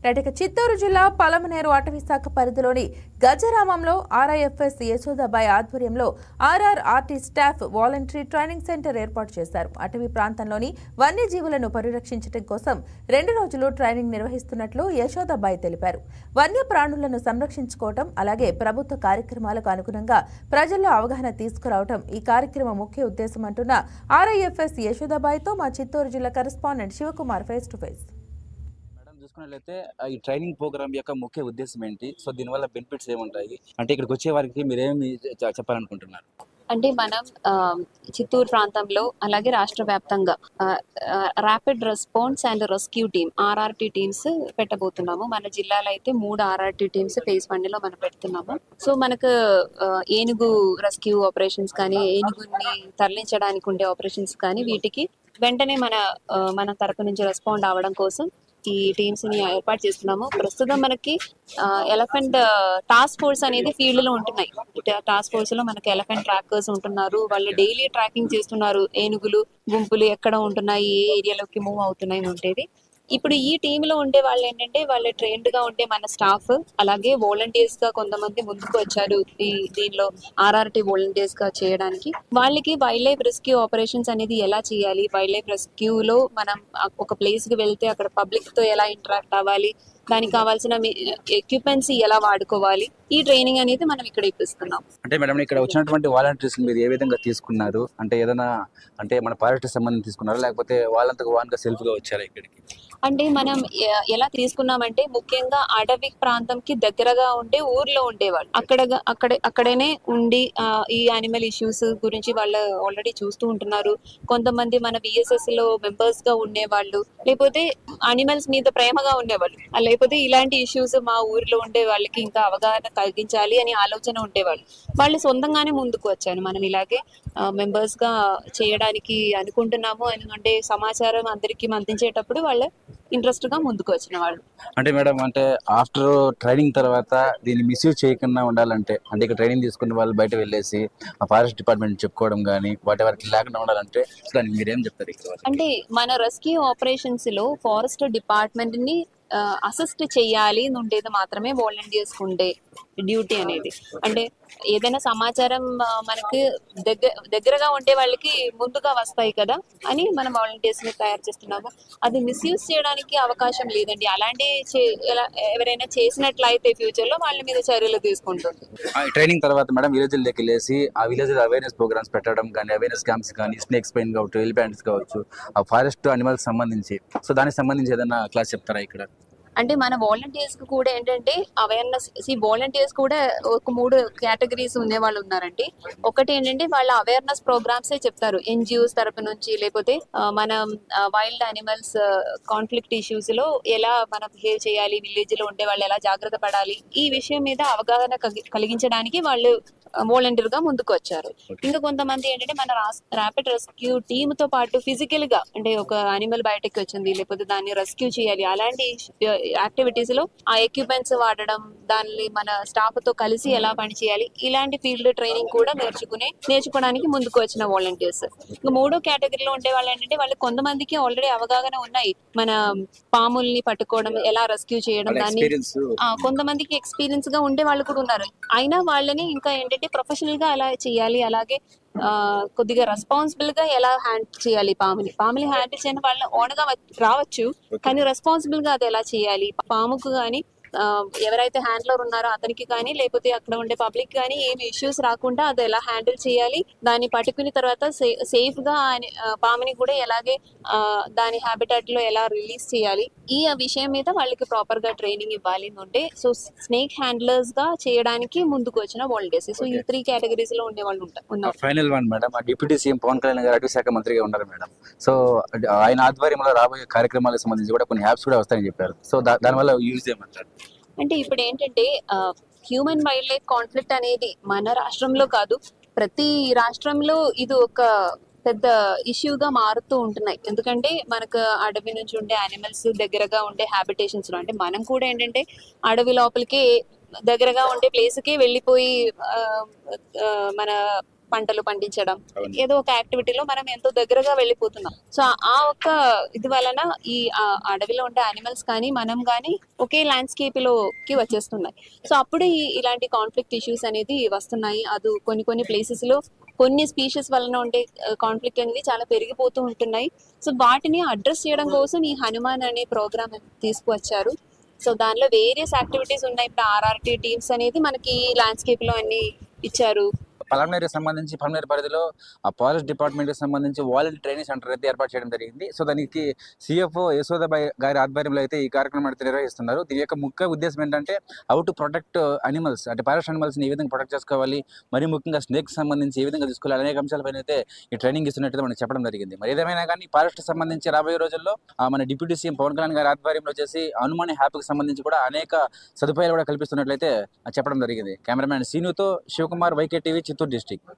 ఇక చిత్తూరు జిల్లా పలమనేరు అటవీ శాఖ పరిధిలోని గజరామంలో ఆర్ఐఎఫ్ఎస్ యశోదాబాయి ఆధ్వర్యంలో ఆర్ఆర్ఆర్టీ స్టాఫ్ వాలంటరీ ట్రైనింగ్ సెంటర్ ఏర్పాటు చేశారు. అటవీ ప్రాంతంలోని వన్యజీవులను పరిరక్షించడం కోసం 2 రోజులు ట్రైనింగ్ నిర్వహిస్తున్నట్లు యశోదాబాయి తెలిపారు. వన్య ప్రాణులను సంరక్షించుకోవడం అలాగే ప్రభుత్వ కార్యక్రమాలకు అనుగుణంగా ప్రజల్లో అవగాహన తీసుకురావడం ఈ కార్యక్రమం ముఖ్య ఉద్దేశం అంటున్న ఆర్ఐఎఫ్ఎస్ యశోదాబాయితో మా చిత్తూరు జిల్లా correspondent Sivakumar face to face. చూసుకున్నట్లయితే ఈ ట్రైనింగ్ ప్రోగ్రామ్ యొక్క ముఖ్య ఉద్దేశం ఏంటి? సో దీనివల్ల బెనిఫిట్స్ ఏముంటాయి అంటే ఇక్కడికి వచ్చే వారికి మీరేమి చెప్పాలనుకుంటున్నారు? అంటే మనం చిత్తూరు ప్రాంతంలో అలాగే రాష్ట్ర వ్యాప్తంగా rapid response and rescue team RRT teams పెట్టబోతున్నాము. మన జిల్లాలో అయితే 3 ఆర్ఆర్టీ టీమ్స్ ఫేజ్ 1 లో మనం పెడుతున్నాము. సో మనకు ఏనుగు రెస్క్యూ ఆపరేషన్స్ కానీ, ఏనుగుని తరలించడానికి ఉండే ఆపరేషన్స్ కానీ వీటికి వెంటనే మన తరపు నుంచి రెస్పాండ్ అవ్వడం కోసం ఈ టీమ్స్ ని ఏర్పాటు చేస్తున్నాము. ప్రస్తుతం మనకి ఎలిఫెంట్ టాస్క్ ఫోర్స్ అనేది ఫీల్డ్ లో ఉంటున్నాయి. టాస్క్ ఫోర్స్ లో మనకి ఎలిఫెంట్ ట్రాకర్స్ ఉంటున్నారు. వాళ్ళు డైలీ ట్రాకింగ్ చేస్తున్నారు. ఏనుగులు గుంపులు ఎక్కడ ఉంటున్నాయి, ఏ ఏరియాలోకి మూవ్ అవుతున్నాయి ఉండేది. ఇప్పుడు ఈ టీమ్ లో ఉండే వాళ్ళు ఏంటంటే వాళ్ళు ట్రైన్డ్ గా ఉండే మన స్టాఫ్ అలాగే వాలంటీర్స్ గా కొంతమంది ముందుకు వచ్చారు దీనిలో ఆర్ఆర్టీ వాలంటీర్స్ గా చేయడానికి. వాళ్ళకి వైల్డ్ లైఫ్ రెస్క్యూ ఆపరేషన్స్ అనేది ఎలా చేయాలి, వైల్డ్ లైఫ్ రెస్క్యూ లో మనం ఒక ప్లేస్ కి వెళ్తే అక్కడ పబ్లిక్ తో ఎలా ఇంటరాక్ట్ అవ్వాలి, దానికి కావాల్సిన ఎక్విప్మెంట్స్ ఎలా వాడుకోవాలి, ఈ ట్రైనింగ్ అనేది మనం ఇక్కడ ఇప్పిస్తున్నాం. అంటే మేడం ఇక్కడ వచ్చినటువంటి వాలంటీర్స్ మీరు ఏ విధంగా తీసుకున్నారు? అంటే ఏదైనా అంటే మన పార్టీ సంబంధించి తీసుకున్నారా లేకపోతే వాళ్ళంతకు వాన్గా సెల్ఫ్ గా వచ్చారా ఇక్కడికి? అంటే మనం ఎలా తీసుకున్నామంటే ముఖ్యంగా అటవీ ప్రాంతంకి దగ్గరగా ఉండే ఊర్లో ఉండేవాళ్ళు అక్కడనే ఉండి ఈ యానిమల్ ఇష్యూస్ గురించి వాళ్ళు ఆల్రెడీ చూస్తూ ఉంటున్నారు. కొంతమంది మన విఎస్ఎస్ లో మెంబర్స్ గా ఉండేవాళ్ళు, లేకపోతే అనిమల్స్ మీద ప్రేమగా ఉండేవాళ్ళు, లేకపోతే ఇలాంటి ఇష్యూస్ మా ఊర్లో ఉండే వాళ్ళకి ఇంకా అవగాహన కలిగించాలి అని ఆలోచన ఉండేవాళ్ళు. వాళ్ళు సొంతంగానే ముందుకు వచ్చారు. మనం ఇలాగే మెంబర్స్ గా చేయడానికి అనుకుంటున్నాము. ఎందుకంటే సమాచారం అందరికి అందించేటప్పుడు వాళ్ళు ఇంట్రెస్ట్ గా ముందుకు వచ్చిన వాళ్ళు. అంటే మేడం అంటే ఆఫ్టర్ ట్రైనింగ్ తర్వాత దీన్ని మిస్యూజ్ చేయకుండా ఉండాలంటే అంటే ఇక్కడ ట్రైనింగ్ తీసుకున్న వాళ్ళు బయట వెళ్ళేసి ఆ ఫారెస్ట్ డిపార్ట్మెంట్ చెప్పుకోవడం కానీ వాటి వరకు లేకుండా ఉండాలంటే దానికి మీరేం చెప్తారు? అంటే మన రెస్క్యూ ఆపరేషన్స్ లో ఫారెస్ట్ డిపార్ట్మెంట్ ని అసిస్ట్ చేయాలి ఉండేది మాత్రమే వాలంటీర్స్ ఉండే డ్యూటీ అనేది. అంటే ఏదైనా సమాచారం మనకి దగ్గరగా ఉండే వాళ్ళకి ముందుగా వస్తాయి కదా అని మనం వాలంటీర్స్ ని తయారు చేస్తున్నాము. అది మిస్యూజ్ చేయడానికి అవకాశం లేదండి. అలాంటి ఎవరైనా చేసినట్లయితే ఫ్యూచర్ లో వాళ్ళ మీద చర్యలు తీసుకుంటుంది. ట్రైనింగ్ తర్వాత మేడం విలేజ్లోకి వెళ్ళేసి ఆ విలేజ్ అవేర్నెస్ ప్రోగ్రామ్స్ పెట్టడం కానీ, అవేర్నెస్ క్యాంప్స్ కానీ, స్నేక్ స్పెయిన్ కావచ్చు, ఎలిఫెంట్స్ కావచ్చు, ఆ ఫారెస్ట్ అనిమల్స్ సంబంధించి సో దానికి సంబంధించి ఏదైనా క్లాస్ చెప్తారా ఇక్కడ? అంటే మన వాలంటీర్స్ కు కూడా ఏంటంటే అవేర్నెస్, వాలంటీర్స్ కూడా ఒక 3 కేటగిరీస్ ఉండే వాళ్ళు ఉన్నారండి. ఒకటి ఏంటంటే వాళ్ళ అవేర్నెస్ ప్రోగ్రామ్స్ చెప్తారు ఎన్జిఓస్ తరపు నుంచి, లేకపోతే మనం వైల్డ్ అనిమల్స్ కాన్ఫ్లిక్ట్ ఇష్యూస్ లో ఎలా మనం బిహేవ్ చేయాలి, విలేజ్ లో ఉండే వాళ్ళు ఎలా జాగ్రత్త పడాలి, ఈ విషయం మీద అవగాహన కలిగించడానికి వాళ్ళు వాలంటీర్ గా ముందుకు వచ్చారు. ఇంకా కొంతమంది ఏంటంటే మన ర్యాపిడ్ రెస్క్యూ టీమ్ తో పాటు ఫిజికల్ గా అంటే ఒక అనిమల్ బయటకి వచ్చింది లేకపోతే దాన్ని రెస్క్యూ చేయాలి, అలాంటి యాక్టివిటీస్ లో ఆ ఎక్విప్మెంట్స్ వాడడం, దాన్ని మన స్టాఫ్ తో కలిసి ఎలా పని చేయాలి, ఇలాంటి ఫీల్డ్ ట్రైనింగ్ కూడా నేర్చుకోవడానికి ముందుకు వచ్చిన వాలంటీర్స్. ఇంకా 3వ కేటగిరీలో ఉండే వాళ్ళు ఏంటంటే వాళ్ళు కొంతమందికి ఆల్రెడీ అవగాహన ఉన్నాయి, మన పాముల్ని పట్టుకోవడం, ఎలా రెస్క్యూ చేయడం, దాన్ని కొంతమందికి ఎక్స్పీరియన్స్ గా ఉండే వాళ్ళు కూడా ఉన్నారు. అయినా వాళ్ళని ఇంకా ఏంటంటే ప్రొఫెషనల్ గా ఎలా చేయాలి, అలాగే కొద్దిగా రెస్పాన్సిబుల్ గా ఎలా హ్యాండిల్ చేయాలి, పాముని హ్యాండిల్ చేయని వాళ్ళని ఓన్గా రావచ్చు, కానీ రెస్పాన్సిబుల్ గా అది ఎలా చేయాలి, పాముకు కానీ ఎవరైతే హ్యాండ్లర్ ఉన్నారో అతనికి కానీ లేకపోతే అక్కడ ఉండే పబ్లిక్ కానీ ఏమి ఇష్యూస్ రాకుండా అది ఎలా హ్యాండిల్ చేయాలి, దాన్ని పట్టుకున్న తర్వాత సేఫ్ గా పాముని కూడా ఎలాగే దాని హ్యాబిటాట్ లో ఎలా రిలీజ్ చేయాలి, ఈ విషయం మీద వాళ్ళకి ప్రాపర్ గా ట్రైనింగ్ ఇవ్వాలి ఉంటే సో స్నేక్ హ్యాండ్లర్స్ గా చేయడానికి ముందుకు వచ్చిన వాలంటీర్స్. సో ఈ 3 కేటగిరీస్ లో ఉండే వాళ్ళు ఉన్నారు. Final one madam, deputy CM Pawan Kalyan గారు అటవీ శాఖ మంత్రిగా ఉన్నారు మేడం. సో ఆయన ఆధ్వర్యంలో రాబోయే కార్యక్రమాలకు సంబంధించి కూడా కొన్ని యాప్స్ కూడా వస్తాయని చెప్పారు. సో దానివల్ల యూజ్ ఏమంటారు? అంటే ఇప్పుడు ఏంటంటే హ్యూమన్ వైల్డ్ లైఫ్ కాన్ఫ్లిక్ట్ అనేది మన రాష్ట్రంలో కాదు, ప్రతి రాష్ట్రంలో ఇది ఒక పెద్ద ఇష్యూగా మారుతూ ఉంటున్నాయి. ఎందుకంటే మనకు అడవి నుంచి ఉండే యానిమల్స్ దగ్గరగా ఉండే హ్యాబిటేషన్స్ లో, అంటే మనం కూడా ఏంటంటే అడవి లోపలికి దగ్గరగా ఉండే ప్లేస్ కి వెళ్ళిపోయి మన పంటలు పండించడం, అవును. ఏదో ఒక యాక్టివిటీలో మనం ఎంతో దగ్గరగా వెళ్ళిపోతున్నాం. సో ఆ ఒక్క ఇది వలన ఈ అడవిలో ఉండే యానిమల్స్ కానీ మనం కానీ ఒకే ల్యాండ్స్కేప్ లోకి వచ్చేస్తున్నాయి. సో అప్పుడు ఇలాంటి కాన్ఫ్లిక్ట్ ఇష్యూస్ అనేది వస్తున్నాయి. అది కొన్ని ప్లేసెస్ లో కొన్ని స్పీషీస్ వలన ఉండే కాన్ఫ్లిక్ట్ అనేది చాలా పెరిగిపోతూ ఉంటున్నాయి. సో వాటిని అడ్రస్ చేయడం కోసం ఈ హనుమాన్ అనే ప్రోగ్రామ్ తీసుకువచ్చారు. సో దానిలో వేరియస్ యాక్టివిటీస్ ఉన్నాయి. ఇప్పుడు ఆర్ఆర్టీ టీమ్స్ అనేది మనకి ల్యాండ్స్కేప్ లో అన్ని ఇచ్చారు. పలమనేరుకి సంబంధించి పలమనేరు పరిధిలో ఆ ఫారెస్ట్ డిపార్ట్మెంట్ కి సంబంధించి వాలంటీర్ ట్రైనింగ్ సెంటర్ అయితే ఏర్పాటు చేయడం జరిగింది. సో దానికి సిఎఫ్ఓ యశోదాబాయ్ గారి ఆధ్వర్యంలో అయితే ఈ కార్యక్రమం అయితే నిర్వహిస్తున్నారు. దీని యొక్క ముఖ్య ఉద్దేశం ఏంటంటే హౌ టు ప్రొటెక్ట్ అనిమల్స్, అంటే ఫారెస్ట్ అనిమల్స్ ని ఏ విధంగా ప్రొటెక్ట్ చేసుకోవాలి, మరి ముఖ్యంగా స్నేక్స్ సంబంధించి ఏ విధంగా తీసుకోవాలి అనేక అంశాలపైన అయితే ఈ ట్రైనింగ్ ఇస్తున్నట్టు మనకి చెప్పడం జరిగింది. మరి ఏదేమైనా కానీ ఫారెస్ట్ సంబంధించి రాబోయే రోజుల్లో మన డిప్యూటీ సీఎం పవన్ కళ్యాణ్ గారి ఆధ్వర్యంలో వచ్చేసి హనుమాన్ యాప్ కి సంబంధించి కూడా అనేక సదుపాయాలు కూడా కల్పిస్తున్నట్లయితే చెప్పడం జరిగింది. కెమెరామ్యాన్ సీనుతో Shivakumar, YK TV, Chittoor district.